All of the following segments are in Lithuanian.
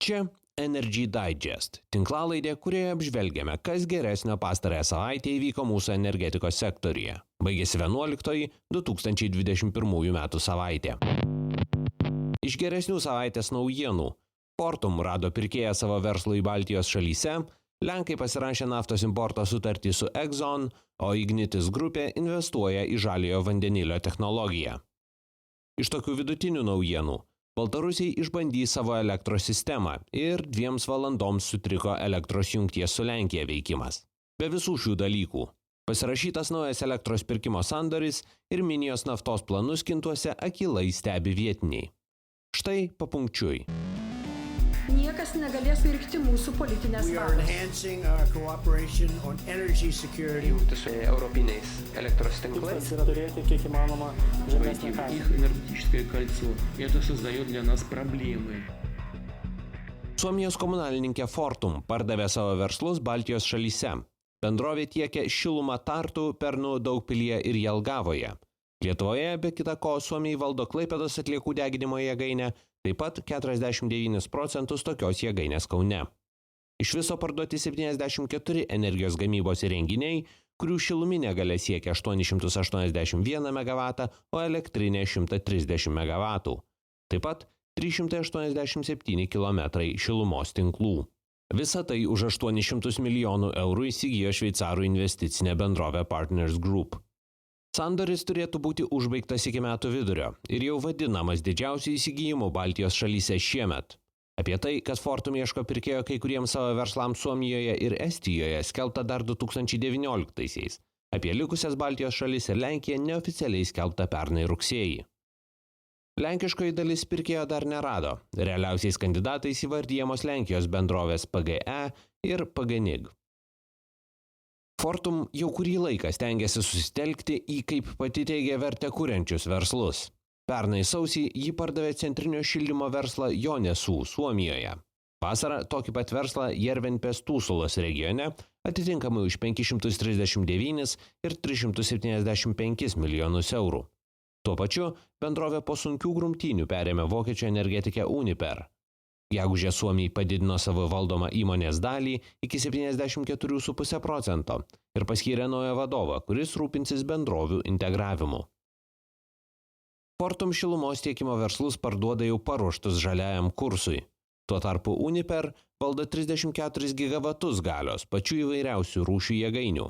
Čia Energy Digest, tinklalaidė, kurioje apžvelgiame, kas geresnio pastarąją savaitę įvyko mūsų energetikos sektoriuje. Baigėsi 11 2021 metų savaitė. Iš geresnių savaitės naujienų. Fortum rado pirkėją savo verslui Baltijos šalyse, Lenkai pasirašė naftos importo sutartį su Exxon, o Ignitis grupė investuoja į žaliojo vandenilio technologiją. Iš tokių vidutinių naujienų. Baltarusiai išbandys savo elektros sistemą ir 2 valandoms sutriko elektros jungties su Lenkija veikimas. Be visų šių dalykų. Pasirašytas naujas elektros pirkimo sandoris ir Minijos naftos planus Kintuose akylai stebi vietiniai. Štai papunkčiui. Niekas negalės pirkti mūsų politinės valios. Jungti su europiniais elektros tinklais. Yra turėti kiek įmanoma žemesnį kainą. Их энергетическое кольцо. Это создает для нас проблемы. Suomijos komunalininkė Fortum pardavė savo verslus Baltijos šalyse. Bendrovė tiekia šilumą Tartu, Pernų, Daugpilyje ir Jelgavoje. Lietuvoje, be kita ko, Suomijai valdo Klaipėdos atliekų deginimo jėgainę, taip pat 49% tokios jėgainės Kaune. Iš viso parduoti 74 energijos gamybos įrenginiai, kurių šiluminė galia siekia 881 MW, o elektrinė 130 MW. Taip pat 387 km šilumos tinklų. Visa tai už 800 milijonų eurų įsigijo šveicarų investicinė bendrovė Partners Group. Sandoris turėtų būti užbaigtas iki metų vidurio ir jau vadinamas didžiausiu įsigijimu Baltijos šalyse šiemet. Apie tai, kad Fortum ieško pirkėjo kai kuriems savo verslams Suomijoje ir Estijoje, skelbta dar 2019-aisiais. Apie likusias Baltijos šalis ir Lenkiją neoficialiai skelbta pernai rugsėjį. Lenkiškoji dalis pirkėjo dar nerado. Realiausiais kandidatais įvardyjamos Lenkijos bendrovės PGE ir PGNiG. Fortum jau kurį laiką stengiasi susitelkti į, kaip pati teigia, vertę kuriančius verslus. Pernai sausį ji pardavė centrinio šildymo verslą Jonesų, Suomijoje. Vasarą tokį pat verslą Järvenpės Tuusulos regione, atitinkamai už 539 ir 375 milijonus eurų. Tuo pačiu bendrovė po sunkių grumtynių perėmė vokiečių energetikę Uniper. Gegužę Suomijai padidino savo valdomą įmonės dalį iki 74,5% ir paskyrė naują vadovą, kuris rūpinsis bendrovių integravimu. Fortum šilumos tiekimo verslus parduoda jau paruoštus žaliajam kursui. Tuo tarpu Uniper valdo 34 gigavatus galios pačių įvairiausių rūšių jėgainių.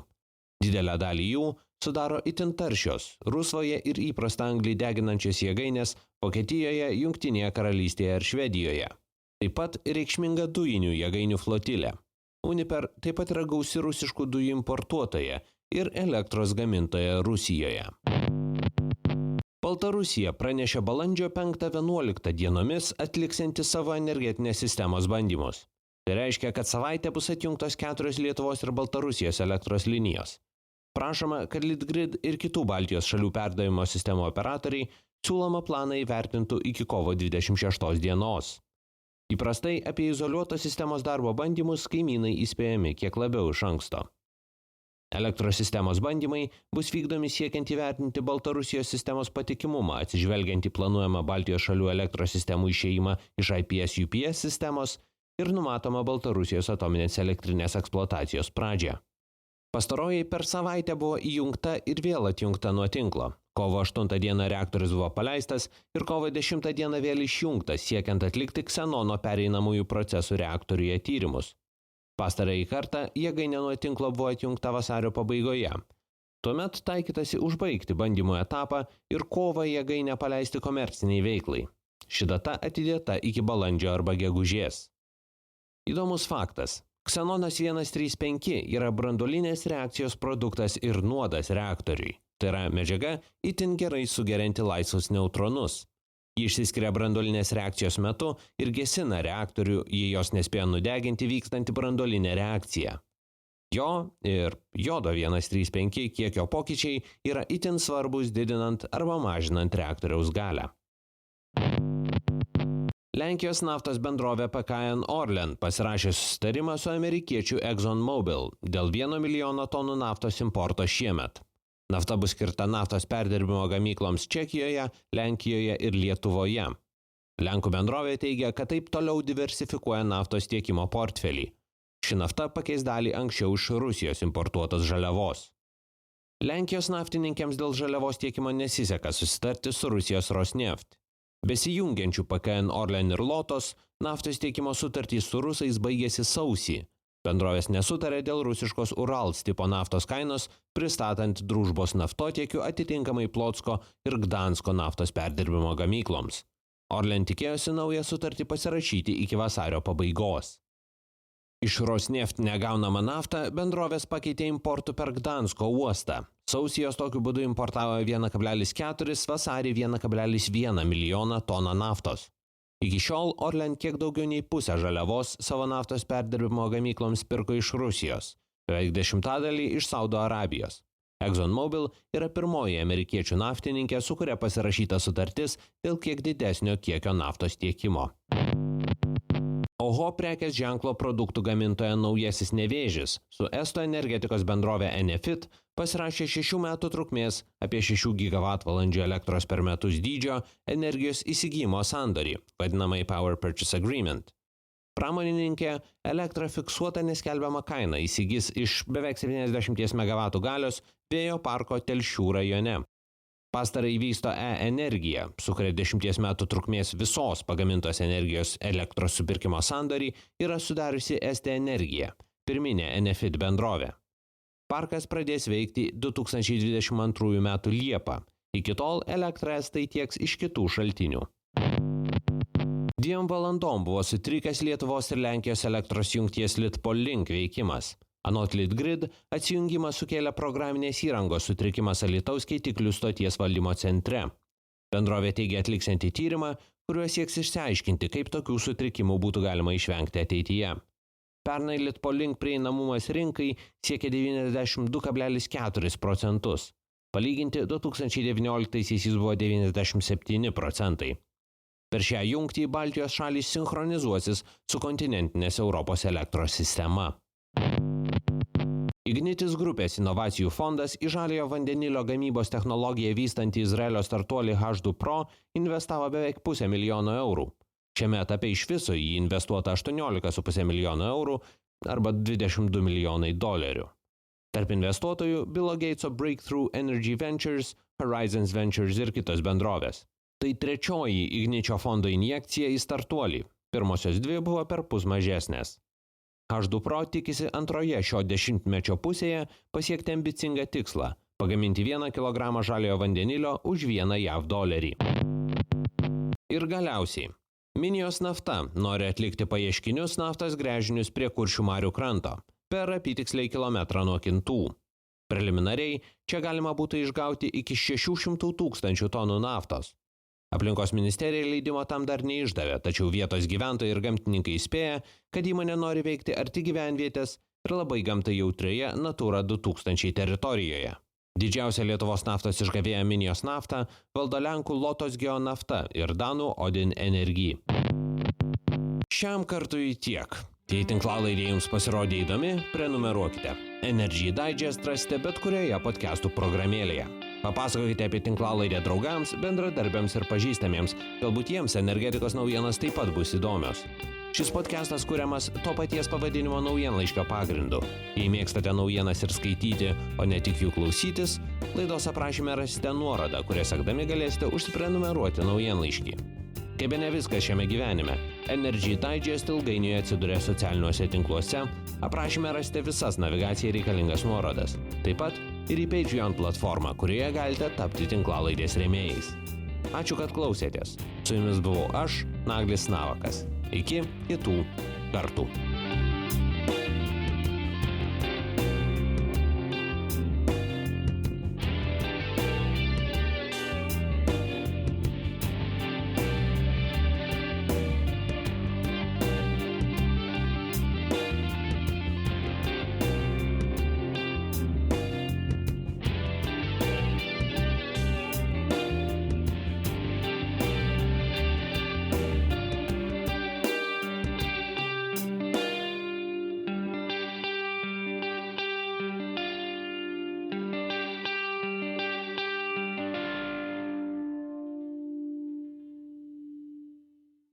Didelę dalį jų sudaro itin taršios, rusvoje ir įprastą anglį deginančios jėgainės Vokietijoje, Jungtinėje karalystėje ir Švedijoje. Taip pat reikšminga dujinių jėgainių flotilė. Uniper taip pat yra gausi rusiškų dujų importuotoja ir elektros gamintoja Rusijoje. Baltarusija pranešė balandžio 5-11 dienomis atliksianti savo energetinės sistemos bandymus. Tai reiškia, kad savaitę bus atjungtos 4 Lietuvos ir Baltarusijos elektros linijos. Prašoma, kad Litgrid ir kitų Baltijos šalių perdavimo sistemų operatoriai siūlomą planą įvertintų iki kovo 26 dienos. Įprastai apie izoliuotos sistemos darbo bandymus kaimynai įspėjami kiek labiau iš anksto. Elektros sistemos bandymai bus vykdomi siekiant įvertinti Baltarusijos sistemos patikimumą, atsižvelgiant į planuojamą Baltijos šalių elektros sistemų išėjimą iš IPS-UPS sistemos ir numatomą Baltarusijos atominės elektrinės eksploatacijos pradžią. Pastaroji per savaitę buvo įjungta ir vėl atjungta nuo tinklo. Kovo 8 dieną reaktorius buvo paleistas ir kovo 10 dieną vėl išjungtas, siekiant atlikti ksenono pereinamųjų procesų reaktoriuje tyrimus. Pastarąjį kartą jėgainė nuo tinklo buvo atjungta vasario pabaigoje. Tuomet taikytasi užbaigti bandymų etapą ir kovą jėgainę paleisti komerciniai veiklai. Ši data atidėta iki balandžio arba gegužės. Įdomus faktas. Ksenonas 135 yra branduolinės reakcijos produktas ir nuodas reaktoriui. Tai yra medžiaga itin gerai sugerianti laisvus neutronus. Ji išsiskiria branduolinės reakcijos metu ir gesina reaktorių, jei jos nespėja nudeginti vykstanti branduolinė reakcija. Jo ir jodo 135 kiekio pokyčiai yra itin svarbus didinant arba mažinant reaktoriaus galią. Lenkijos naftos bendrovė PKN Orlen pasirašė susitarimą su amerikiečių ExxonMobil dėl 1 milijono tonų naftos importo šiemet. Nafta bus skirta naftos perdirbimo gamykloms Čekijoje, Lenkijoje ir Lietuvoje. Lenkų bendrovė teigia, kad taip toliau diversifikuoja naftos tiekimo portfelį. Ši nafta pakeis dalį anksčiau iš Rusijos importuotos žaliavos. Lenkijos naftininkėms dėl žaliavos tiekimo nesiseka susitarti su Rusijos Rosneft. Besijungiančių PKN Orlen ir Lotos naftos tiekimo sutartys su rusais baigėsi sausį. Bendrovės nesutarė dėl rusiškos Urals tipo naftos kainos, pristatant Družbos naftotiekių atitinkamai Plotsko ir Gdansko naftos perdirbimo gamykloms. Orlen tikėjosi naują sutartį pasirašyti iki vasario pabaigos. Iš Rosneft negaunamą naftą bendrovės pakeitė importų per Gdansko uostą. Sausį jos tokiu būdu importavo 1,4, vasarį 1,1 milijoną toną naftos. Iki šiol Orlen kiek daugiau nei pusę žaliavos savo naftos perdirbimo gamykloms pirko iš Rusijos, beveik 10% iš Saudo Arabijos. ExxonMobil yra pirmoji amerikiečių naftininkė, su kuria pasirašyta sutartis dėl kiek didesnio kiekio naftos tiekimo. Oho prekės ženklo produktų gamintoja Naujasis Nevėžis su estų energetikos bendrovė Enefit pasirašė 6 metų trukmės apie 6 gigavatvalandžių elektros per metus dydžio energijos įsigijimo sandorį, vadinamai Power Purchase Agreement. Pramonininkė elektrą fiksuotą neskelbiamą kainą įsigys iš beveik 70 MW galios vėjo parko Telšių rajone. Pastarąjį vysto E-energija, sukuria 10 metų trukmės visos pagamintos energijos elektros supirkimo sandorį yra sudariusi ST Energija, pirminė Enefit bendrovė. Parkas pradės veikti 2022 m. Liepą. Iki tol elektrą estai tieks iš kitų šaltinių. 2 valandom buvo sutrikęs Lietuvos ir Lenkijos elektros jungties Litpol-Link veikimas. Anot Litgrid, atsijungimas sukėlė programinės įrangos sutrikimas Alytaus keitiklių stoties valdymo centre. Bendrovė teigia atliksianti tyrimą, kuriuo sieks išsiaiškinti, kaip tokių sutrikimų būtų galima išvengti ateityje. Pernai Litpol-Link prieinamumas rinkai siekia 92,4%. Palyginti 2019 jis buvo 97%. Per šią jungtį Baltijos šalys sinchronizuosis su kontinentinės Europos elektros sistema. Ignitis grupės inovacijų fondas į žaliojo vandenilio gamybos technologiją vystantį Izraelio startuolį H2 Pro investavo beveik $500 000 eurų. Šiame etape iš viso jį investuota $18,5 milijono eurų arba $22 milijonai. Tarp investuotojų Billo Gateso Breakthrough Energy Ventures, Horizons Ventures ir kitos bendrovės. Tai trečioji Igničio fondo injekcija į startuolį. Pirmosios 2 buvo perpus mažesnės. H2 Pro tikisi antroje šio dešimtmečio pusėje pasiekti ambicingą tikslą – pagaminti 1 kg žaliojo vandenilio už $1 JAV. Ir galiausiai, Minijos nafta nori atlikti paieškinius naftos gręžinius prie Kuršių marių kranto, per apytiksliai kilometrą nuo Kintų. Preliminariai, čia galima būtų išgauti iki 600 000 tonų naftos. Aplinkos ministerija leidimo tam dar neišdavė, tačiau vietos gyventojai ir gamtininkai įspėja, kad įmonė nori veikti arti gyvenvietės ir labai gamtai jautrioje Natura 2000 teritorijoje. Didžiausia Lietuvos naftos išgavėja Minijos naftą valdo Lenkų Lotos Geonafta ir Danų Odin Energy. Šiam kartui tiek. Jei tinklalaidė jums pasirodė įdomi, prenumeruokite. Energy Digest rasite bet kurioje podcastų programėlėje. Papasakokite apie tinklalaidę draugams, bendradarbiams ir pažįstamiems, galbūt jiems energetikos naujienos taip pat bus įdomios. Šis podcastas kuriamas to paties pavadinimo naujienlaiškio pagrindu. Jei mėgstate naujienas ir skaityti, o ne tik jų klausytis, laidos aprašyme rasite nuorodą, kurią sekdami galėsite užsiprenumeruoti naujienlaiškį. Kaip ne viskas šiame gyvenime, Energy Digest ilgainiui atsiduria socialiniuose tinkluose, aprašyme rasite visas navigacijai reikalingas nuorodas. Taip pat ir į Patreon platformą, kurioje galite tapti tinklalaidės rėmėjais. Ačiū, kad klausėtės. Su jumis buvau aš, Naglis Navakas. Iki kitų kartų.